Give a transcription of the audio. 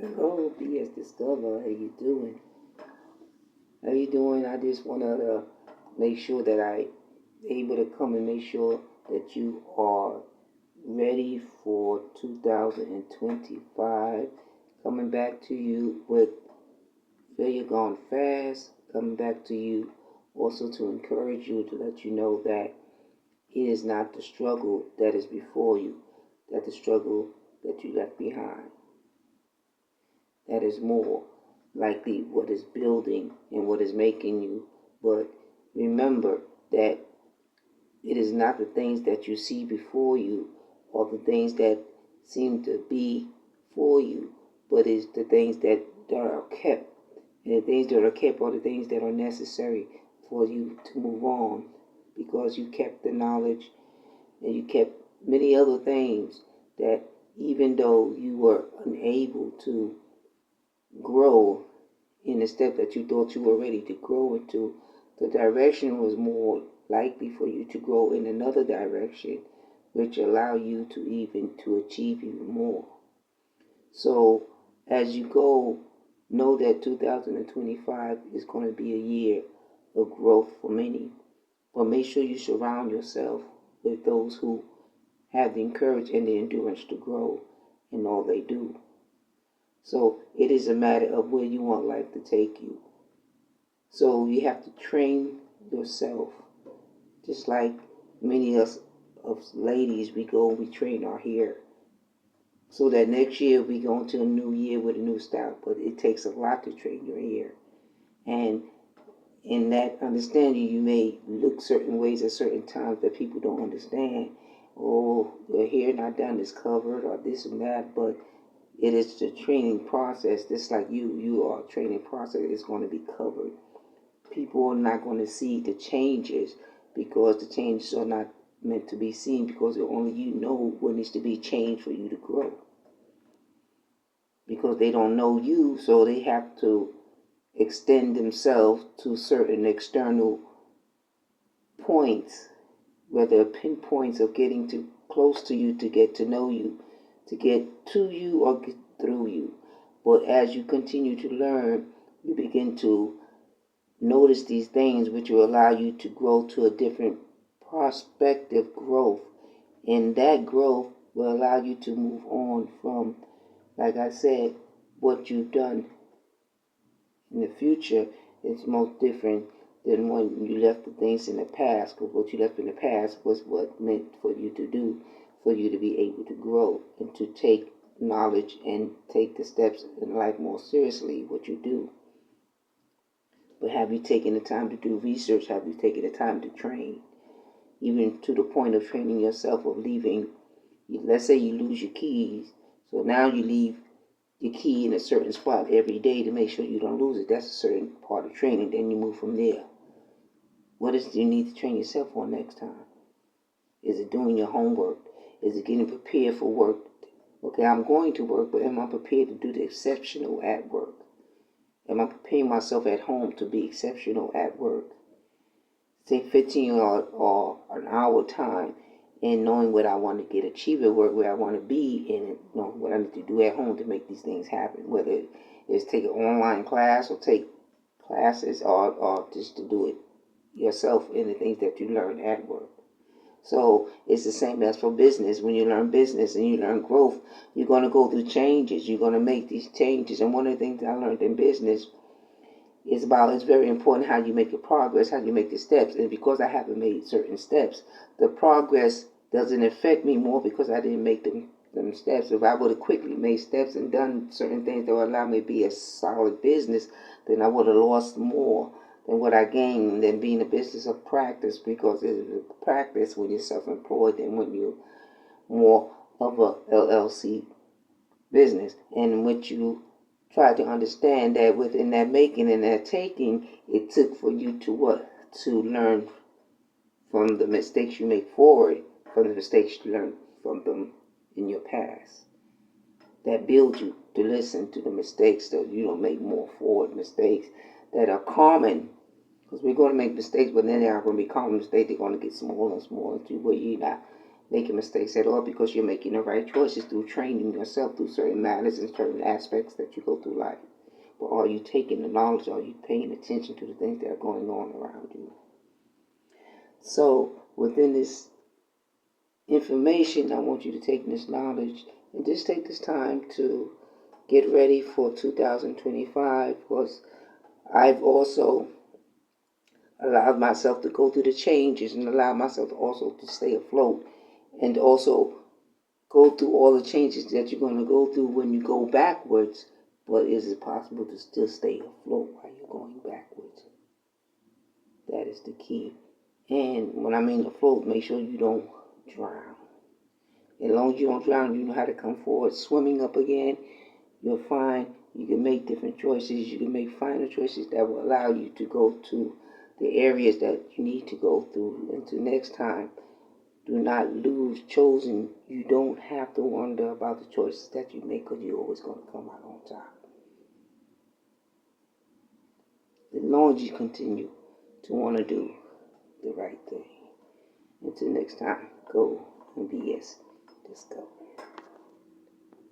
Hello, BS Discover. How you doing? How you doing? I just want to make sure that I able to come and make sure that you are ready for 2025. Coming back to you with Failure Gone Fast. Coming back to you also to encourage you to let you know that it is not the struggle that is before you, that the struggle that you left behind. That is more likely what is building and what is making you. But remember that it is not the things that you see before you or the things that seem to be for you, but it's the things that are kept. And the things that are kept are the things that are necessary for you to move on because you kept the knowledge and you kept many other things that even though you were unable to grow in the step that you thought you were ready to grow into, the direction was more likely for you to grow in another direction, which allow you to achieve even more. So as you go, know that 2025 is going to be a year of growth for many. But make sure you surround yourself with those who have the courage and the endurance to grow in all they do. So it is a matter of where you want life to take you. So you have to train yourself. Just like many of us ladies, we train our hair. So that next year we go into a new year with a new style. But it takes a lot to train your hair. And in that understanding, you may look certain ways at certain times that people don't understand. Oh, your hair not done is covered or this and that. But it is the training process. Just like your training process is going to be covered. People are not going to see the changes because the changes are not meant to be seen because only you know what needs to be changed for you to grow. Because they don't know you, so they have to extend themselves to certain external points, whether pinpoints of getting too close to you to get to know you, to get to you or get through you. But as you continue to learn, you begin to notice these things which will allow you to grow to a different prospective growth. And that growth will allow you to move on from, like I said, what you've done in the future is most different than when you left the things in the past, because what you left in the past was what meant for you to do, for you to be able to grow and to take knowledge and take the steps in life more seriously, what you do. But have you taken the time to do research? Have you taken the time to train? Even to the point of training yourself of leaving, let's say you lose your keys, so now you leave your key in a certain spot every day to make sure you don't lose it. That's a certain part of training. Then you move from there. What is you need to train yourself on next time? Is it doing your homework? Is it getting prepared for work? Okay, I'm going to work, but am I prepared to do the exceptional at work? Am I preparing myself at home to be exceptional at work? Take 15 or an hour time and knowing what I want to get achieved at work, where I want to be, and knowing what I need to do at home to make these things happen. Whether it's take an online class or take classes or just to do it yourself in the things that you learn at work. So it's the same as for business. When you learn business and you learn growth, you're going to go through changes. You're going to make these changes. And one of the things that I learned in business is it's very important how you make your progress, how you make the steps. And because I haven't made certain steps, the progress doesn't affect me more because I didn't make them steps. If I would have quickly made steps and done certain things that would allow me to be a solid business, then I would have lost more than what I gained than being a business of practice, because it's a practice when you're self-employed than when you're more of a LLC business. And what you try to understand that within that making and that taking, it took for you to what? To learn from the mistakes you make forward, from the mistakes you learn from them in your past. That builds you to listen to the mistakes so you don't make more forward mistakes that are common. Because we're going to make mistakes, but then they are going to be common mistakes. They're going to get smaller and smaller to where making mistakes at all, because you're making the right choices through training yourself through certain matters and certain aspects that you go through life. But are you taking the knowledge? Are you paying attention to the things that are going on around you? So within this information, I want you to take this knowledge and just take this time to get ready for 2025, because I've also allowed myself to go through the changes and allow myself also to stay afloat, and also go through all the changes that you're going to go through when you go backwards. But is it possible to still stay afloat while you're going backwards? That is the key. And when I mean afloat, make sure you don't drown. As long as you don't drown, you know how to come forward swimming up again. You're fine. You can make different choices. You can make final choices that will allow you to go to the areas that you need to go through. Until next time, do not lose chosen. You don't have to wonder about the choices that you make, because you're always going to come out on top. As long as you continue to want to do the right thing. Until next time, go and be yes. Discover.